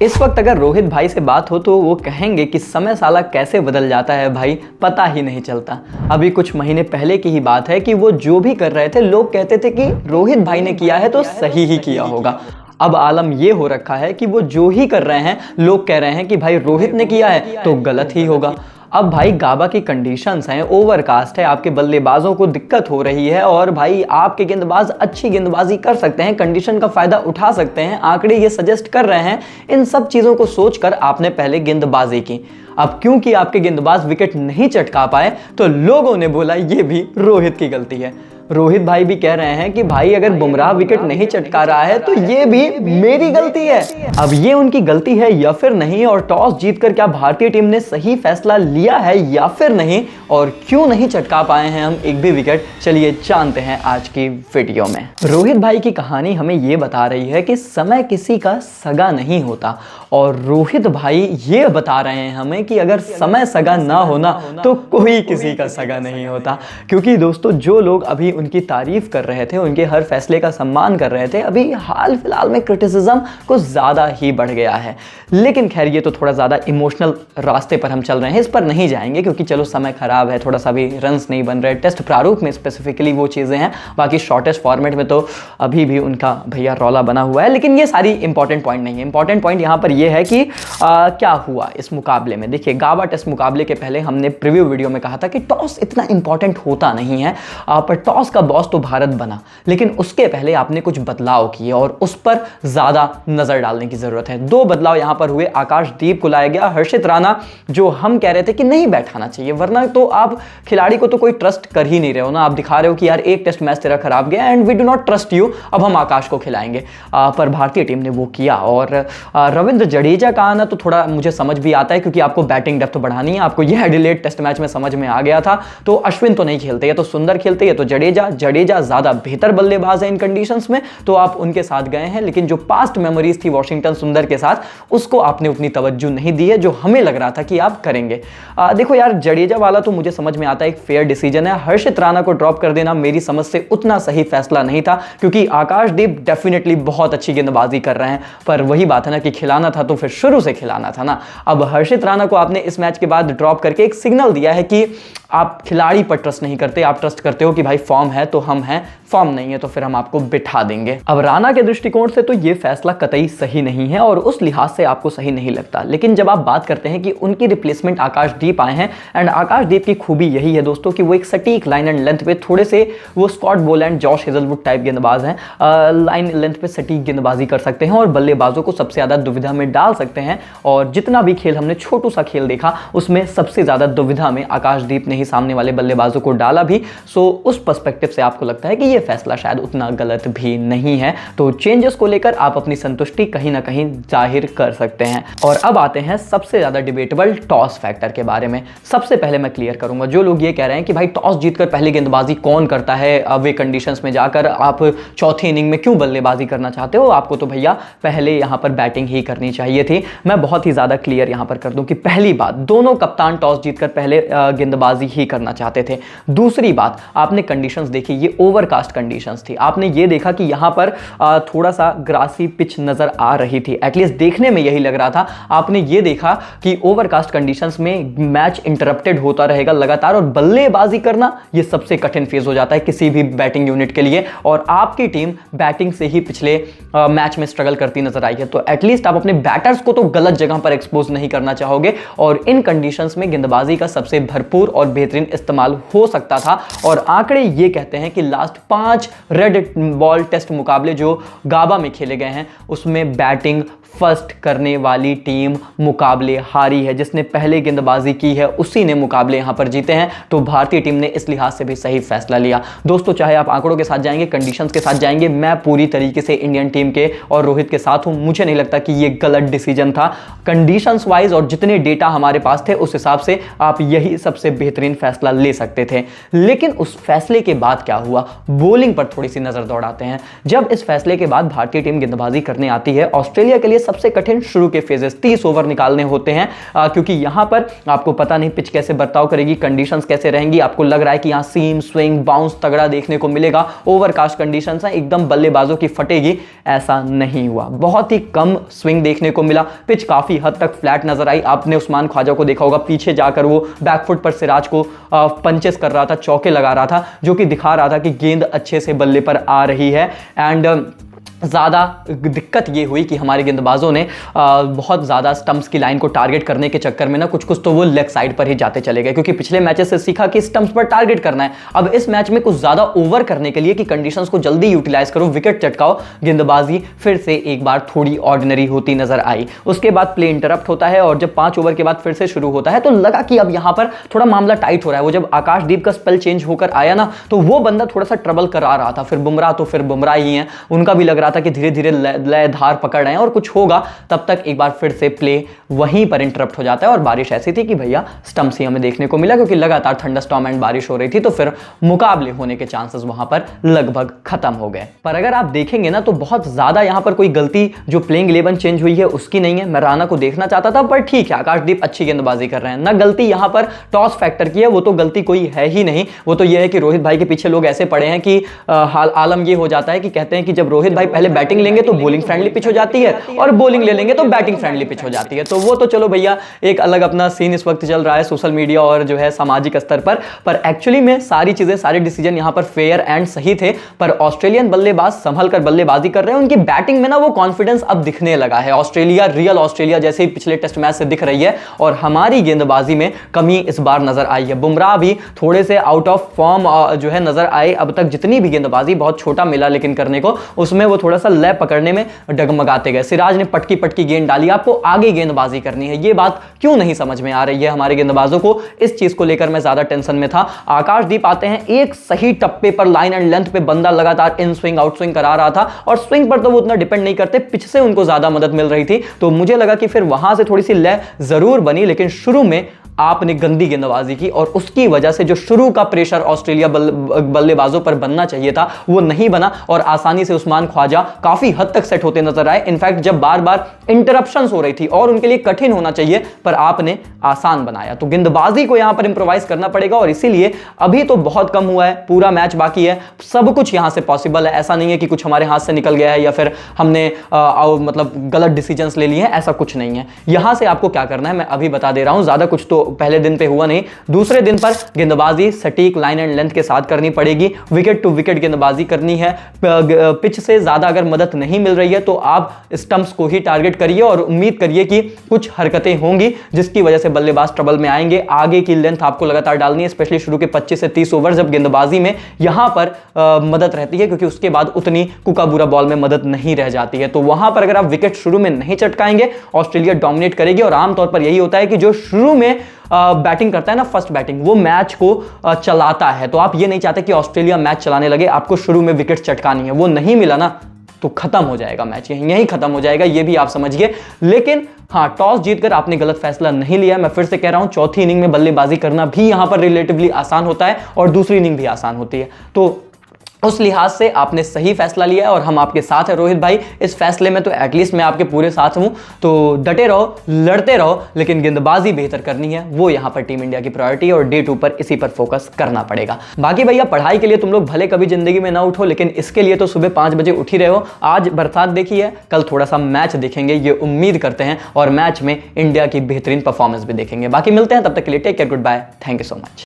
इस वक्त अगर रोहित भाई से बात हो तो वो कहेंगे कि समय साला कैसे बदल जाता है भाई, पता ही नहीं चलता। अभी कुछ महीने पहले की ही बात है कि वो जो भी कर रहे थे लोग कहते थे कि रोहित भाई ने किया है तो सही ही किया होगा। अब आलम ये हो रखा है कि वो जो ही कर रहे हैं लोग कह रहे हैं कि भाई रोहित ने किया है तो गलत ही होगा। अब भाई गाबा की कंडीशंस हैं, ओवरकास्ट है, आपके बल्लेबाजों को दिक्कत हो रही है और भाई आपके गेंदबाज अच्छी गेंदबाजी कर सकते हैं, कंडीशन का फायदा उठा सकते हैं, आंकड़े ये सजेस्ट कर रहे हैं। इन सब चीज़ों को सोचकर आपने पहले गेंदबाजी की। अब क्योंकि आपके गेंदबाज विकेट नहीं चटका पाए तो लोगों ने बोला ये भी रोहित की गलती है। रोहित भाई भी कह रहे हैं कि भाई अगर बुमराह विकेट नहीं चटका रहा है तो ये भी मेरी गलती है। अब ये उनकी गलती है या फिर नहीं, और टॉस जीतकर क्या भारतीय टीम ने सही फैसला लिया है या फिर नहीं, और क्यों नहीं चटका पाए हैं हम एक भी विकेट, चलिए जानते हैं आज की वीडियो में। रोहित भाई की कहानी हमें ये बता रही है कि समय किसी का सगा नहीं होता, और रोहित भाई ये बता रहे हैं हमें कि अगर समय सगा ना होना तो कोई किसी का सगा नहीं होता। क्योंकि दोस्तों जो लोग अभी उनकी तारीफ कर रहे थे, उनके हर फैसले का सम्मान कर रहे थे, अभी हाल फिलहाल में क्रिटिसिज्म कुछ ज़्यादा ही बढ़ गया है। लेकिन खैर ये तो थोड़ा ज़्यादा इमोशनल रास्ते पर हम चल रहे हैं, इस पर नहीं जाएंगे क्योंकि चलो समय खराब है, थोड़ा सा भी रन्स नहीं बन रहे, टेस्ट प्रारूप में स्पेसिफिकली वो चीज़ें हैं, बाकी शॉर्टेस्ट फॉर्मेट में तो अभी भी उनका भैया रौला बना हुआ है। लेकिन ये सारी इंपॉर्टेंट पॉइंट नहीं है। इंपॉर्टेंट पॉइंट यहाँ पर यह है कि क्या हुआ इस मुकाबले में। देखिए गाबा टेस्ट मुकाबले के पहले हमने प्रीव्यू वीडियो में कहा था कि टॉस इतना इंपॉर्टेंट होता नहीं है, पर टॉस का बॉस तो भारत बना, लेकिन उसके पहले आपने कुछ बदलाव किए और उस पर ज्यादा नजर डालने की जरूरत है। दो बदलाव यहां पर हुए। आकाशदीप को लाया गया, हर्षित राणा जो हम कह रहे थे कि नहीं बैठाना चाहिए, वरना तो आप खिलाड़ी को तो कोई ट्रस्ट कर ही नहीं रहे हो ना, आप दिखा रहे हो कि यार एक टेस्ट मैच तेरा खराब गया and we do not trust you, अब हम आकाश को खिलाएंगे। पर भारतीय टीम ने वो किया। और रविंद्र जडेजा का आना तो थोड़ा मुझे समझ भी आता है क्योंकि आपको बैटिंग डेप्थ बढ़ानी है, आपको यह एडिलेड टेस्ट मैच में समझ में आ गया था। तो अश्विन तो नहीं खेलते, ये तो सुंदर खेलते, ये तो जडेजा ज्यादा बेहतर बल्लेबाज है इन कंडीशंस में, तो आप उनके साथ गए हैं। लेकिन जो पास्ट मेमोरीज थी वॉशिंगटन सुंदर के साथ, उसको आपने उतनी तवज्जो नहीं दी है जो हमें लग रहा था कि आप करेंगे। देखो यार जडेजा वाला तो मुझे समझ में आता है, एक फेयर डिसीजन है। हर्षित राणा को ड्रॉप कर देना मेरी समझ से उतना सही फैसला नहीं था, क्योंकि आकाशदीप डेफिनेटली बहुत अच्छी गेंदबाजी कर रहे हैं, पर वही बात है ना कि खिलाना था तो फिर शुरू से खिलाना था ना। अब हर्षित राणा को आपने इस मैच के बाद ड्रॉप करके एक सिग्नल दिया है कि आप खिलाड़ी पर ट्रस्ट नहीं करते, आप ट्रस्ट करते हो कि भाई फॉर्म है तो हम हैं, फॉर्म नहीं है तो फिर हम आपको बिठा देंगे। अब राणा के दृष्टिकोण से तो ये फैसला कतई सही नहीं है और उस लिहाज से आपको सही नहीं लगता। लेकिन जब आप बात करते हैं कि उनकी रिप्लेसमेंट आकाशदीप आए हैं, एंड आकाशदीप की खूबी यही है दोस्तों कि वो एक सटीक लाइन एंड लेंथ पे, थोड़े से वो Scott Boland Josh Hazlewood type गेंदबाज हैं, लाइन लेंथ पे सटीक गेंदबाजी कर सकते हैं और बल्लेबाजों को सबसे ज्यादा दुविधा में डाल सकते हैं। और जितना भी खेल हमने छोटू सा खेल देखा उसमें सबसे ज्यादा दुविधा में आकाशदीप ने ही सामने वाले बल्लेबाजों को डाला भी। सो उस पर्सपेक्टिव से आपको लगता है कि ये फैसला शायद उतना गलत भी नहीं है। तो चेंजेस को लेकर आप अपनी संतुष्टि कहीं ना कहीं जाहिर कर सकते हैं। और अब आते हैं सबसे ज्यादा डिबेटेबल टॉस फैक्टर के बारे में। सबसे पहले मैं क्लियर करूंगा, जो लोग ये कह रहे हैं कि भाई टॉस जीतकर पहले गेंदबाजी कौन करता है, अवे कंडीशंस में जाकर आप चौथी इनिंग में क्यों बल्लेबाजी करना चाहते हो, आपको तो भैया पहले यहां पर बैटिंग ही करनी चाहिए थी। मैं बहुत ही ज्यादा क्लियर यहां पर कर दूं कि पहली बात, दोनों कप्तान टॉस जीतकर पहले गेंदबाजी ही करना चाहते थे। दूसरी बात, आपने कंडीशंस देखी, ये ओवरकास्ट कंडीशंस थी। आपने ये देखा कि यहां पर थोड़ा सा ग्रासी पिच नजर आ रही थी, एटलीस्ट देखने में यही लग रहा था। आपने ये देखा कि ओवरकास्ट कंडीशंस में मैच इंटरप्टेड होता रहेगा लगातार, और बल्लेबाजी करना ये सबसे कठिन फेज हो जाता है किसी भी बैटिंग यूनिट के लिए, और आपकी टीम बैटिंग से ही पिछले मैच में स्ट्रगल करती नजर आई है। तो एटलीस्ट आप अपने बैटर्स को तो गलत जगह पर एक्सपोज नहीं करना चाहोगे, और इन कंडीशंस में गेंदबाजी का सबसे भरपूर और बेहतरीन इस्तेमाल हो सकता था। और आंकड़े ये कहते हैं कि लास्ट 5 रेड बॉल टेस्ट मुकाबले जो गाबा में खेले गए हैं उसमें बैटिंग फर्स्ट करने वाली टीम मुकाबले हारी है। जिसने पहले गेंदबाजी की है उसी ने मुकाबले यहां पर जीते हैं। तो भारतीय टीम ने इस लिहाज से भी सही फैसला लिया। दोस्तों चाहे आप आंकड़ों के साथ जाएंगे, कंडीशंस के साथ जाएंगे, मैं पूरी तरीके से इंडियन टीम के और रोहित के साथ हूं। मुझे नहीं लगता कि यह गलत डिसीजन था। कंडीशंस वाइज और जितने डेटा हमारे पास थे उस हिसाब से आप यही सबसे बेहतरीन फैसला ले सकते थे। लेकिन उस फैसले के बाद क्या हुआ, बॉलिंग पर थोड़ी सी नजर दौड़ाते हैं। जब इस फैसले के बाद भारतीय टीम गेंदबाजी करने आती है, ऑस्ट्रेलिया के लिए सबसे कठिन शुरू के फेजेस 30 ओवर निकालने होते हैं, क्योंकि यहां पर आपको पता नहीं पिच कैसे बर्ताव करेगी, कंडीशंस कैसे रहेंगी। आपको लग रहा है कि यहां सीम, स्विंग, बाउंस तगड़ा देखने को मिलेगा, ओवरकास्ट कंडीशंस हैं, एकदम बल्लेबाजों की फटेगी, ऐसा नहीं हुआ। बहुत ही कम स्विंग देखने को मिला, पिच काफी हद तक फ्लैट नजर आई। आपने उस्मान ख्वाजा को देखा होगा, पीछे जाकर वो बैकफुट पर सिराज को पंचेस कर रहा था, चौके लगा रहा था, जो कि दिखा रहा था कि गेंद अच्छे से बल्ले पर आ रही है। एंड ज़्यादा दिक्कत ये हुई कि हमारे गेंदबाजों ने बहुत ज़्यादा स्टंप्स की लाइन को टारगेट करने के चक्कर में ना कुछ तो वो लेग साइड पर ही जाते चले गए, क्योंकि पिछले मैचेस से सीखा कि स्टंप्स पर टारगेट करना है। अब इस मैच में कुछ ज़्यादा ओवर करने के लिए कि कंडीशंस को जल्दी यूटिलाइज करो, विकेट चटकाओ, गेंदबाजी फिर से एक बार थोड़ी ऑर्डिनरी होती नजर आई। उसके बाद प्ले इंटरप्ट होता है और जब 5 ओवर के बाद फिर से शुरू होता है तो लगा कि अब यहाँ पर थोड़ा मामला टाइट हो रहा है। वो जब आकाशदीप का स्पेल चेंज होकर आया ना, तो वो बंदा थोड़ा सा ट्रबल करा रहा था। फिर बुमराह ही हैं, उनका भी लग रहा था कि धीरे धीरे लय धार पकड़ रहे हैं और कुछ होगा। तब तक एक बार फिर से प्ले वहीं पर इंटरप्ट हो जाता है और बारिश ऐसी थी कि भैया स्टंप्स ही हमें देखने को मिला, क्योंकि लगातार थंडरस्टॉर्म एंड बारिश हो रही थी, तो फिर मुकाबले होने के चांसेस वहां पर लगभग खत्म हो गए। पर अगर आप देखेंगे ना तो बहुत ज्यादा यहां पर कोई गलती जो प्लेइंग 11 चेंज हुई है उसकी नहीं है। मैं राणा को देखना चाहता था, पर ठीक है, आकाशदीप अच्छी गेंदबाजी कर रहे हैं ना। गलती यहां पर टॉस फैक्टर की है, वो तो गलती कोई है ही नहीं। वो तो यह है कि रोहित भाई के पीछे लोग ऐसे पड़े हैं कि आलम ये हो जाता है कि कहते हैं कि जब रोहित भाई पहले बैटिंग लेंगे तो बॉलिंग फ्रेंडली पिच हो जाती है और बॉलिंग ले लेंगे तो बैटिंग फ्रेंडली पिच हो जाती है। तो वो तो चलो भैया एक अलग अपना सीन इस वक्त चल रहा है सोशल मीडिया और जो है सामाजिक स्तर पर एक्चुअली में सारी चीजें, सारे डिसीजन यहां पर फेयर एंड सही थे। पर ऑस्ट्रेलियन बल्लेबाज संभल कर बल्लेबाजी कर रहे हैं, उनकी बैटिंग में ना वो कॉन्फिडेंस अब दिखने लगा है। ऑस्ट्रेलिया रियल ऑस्ट्रेलिया जैसे ही पिछले टेस्ट मैच से दिख रही है और हमारी गेंदबाजी में कमी इस बार नजर आई है। बुमराह भी थोड़े से आउट ऑफ फॉर्म जो है नजर आए। अब तक जितनी भी गेंदबाजी बहुत छोटा मिला लेकिन करने को, उसमें वो थोड़ा सा लय पकड़ने में डगमगाते गए। सिराज ने पटकी गेंद डाली, आपको आगे गेंदबाजी करनी है, ये बात क्यों नहीं समझ में आ रही है हमारे गेंदबाजों को। इस चीज को लेकर मैं ज्यादा टेंशन में था। आकाशदीप आते हैं, एक सही टप्पे पर लाइन एंड लेंथ पे बंदा लगातार इन स्विंग आउट स्विंग करा रहा था और स्विंग पर तो वो उतना डिपेंड नहीं करते, पिच से उनको ज्यादा मदद मिल रही थी। तो मुझे लगा कि फिर वहां से थोड़ी सी लय जरूर बनी, लेकिन शुरू में आपने गंदी गेंदबाजी की और उसकी वजह से जो शुरू का प्रेशर ऑस्ट्रेलिया बल्लेबाजों पर बनना चाहिए था वो नहीं बना और आसानी से उस्मान ख्वाजा काफी हद तक सेट होते नजर आए। इनफैक्ट जब बार बार इंटरप्शंस हो रही थी और उनके लिए कठिन होना चाहिए, पर आपने आसान बनाया। तो गेंदबाजी को यहां पर इंप्रोवाइज करना पड़ेगा और इसीलिए अभी तो बहुत कम हुआ है, पूरा मैच बाकी है, सब कुछ यहां से पॉसिबल है। ऐसा नहीं है कि कुछ हमारे हाथ से निकल गया है या फिर हमने मतलब गलत डिसीजंस ले लिए हैं, ऐसा कुछ नहीं है। यहां से आपको क्या करना है मैं अभी बता दे रहा हूं, ज्यादा कुछ तो पहले दिन पे हुआ नहीं। दूसरे दिन पर गेंदबाजी सटीक लाइन एंड लेंथ के साथ करनी पड़ेगी, विकेट टू विकेट गेंदबाजी करनी है। पिच से ज्यादा अगर मदद नहीं मिल रही है तो आप स्टंप्स को ही टारगेट करिए और उम्मीद करिए कि कुछ हरकतें होंगी जिसकी वजह से बल्लेबाज ट्रबल में आएंगे। आगे की लेंथ आपको लगातार डालनी है, स्पेशली शुरू के 25 से 30 ओवर जब गेंदबाजी में यहां पर मदद रहती है, क्योंकि उसके बाद उतनी कुकाबूरा बॉल में मदद नहीं रह जाती है। तो वहां पर अगर आप विकेट शुरू में नहीं चटकाएंगे, ऑस्ट्रेलिया डोमिनेट करेगी और आमतौर पर यही होता है कि जो शुरू में बैटिंग करता है ना, फर्स्ट बैटिंग, वो मैच को चलाता है। तो आप ये नहीं चाहते कि ऑस्ट्रेलिया मैच चलाने लगे, आपको शुरू में विकेट चटकानी है। वो नहीं मिला ना तो खत्म हो जाएगा मैच, यहीं खत्म हो जाएगा, ये भी आप समझिए। लेकिन हाँ, टॉस जीतकर आपने गलत फैसला नहीं लिया। मैं फिर से कह रहा हूं, चौथी इनिंग में बल्लेबाजी करना भी यहां पर रिलेटिवली आसान होता है और दूसरी इनिंग भी आसान होती है। तो उस लिहाज से आपने सही फैसला लिया है और हम आपके साथ हैं रोहित भाई इस फैसले में। तो एटलीस्ट मैं आपके पूरे साथ हूं, तो डटे रहो, लड़ते रहो, लेकिन गेंदबाजी बेहतर करनी है, वो यहां पर टीम इंडिया की प्रायोरिटी है और डे 2 पर इसी पर फोकस करना पड़ेगा। बाकी भैया पढ़ाई के लिए तुम लोग भले कभी जिंदगी में ना उठो, लेकिन इसके लिए तो सुबह 5 बजे उठ ही रहे हो। आज बरसात देखी है, कल थोड़ा सा मैच देखेंगे, ये उम्मीद करते हैं, और मैच में इंडिया की बेहतरीन परफॉर्मेंस भी देखेंगे। बाकी मिलते हैं, तब तक के लिए take care, goodbye, thank you so much.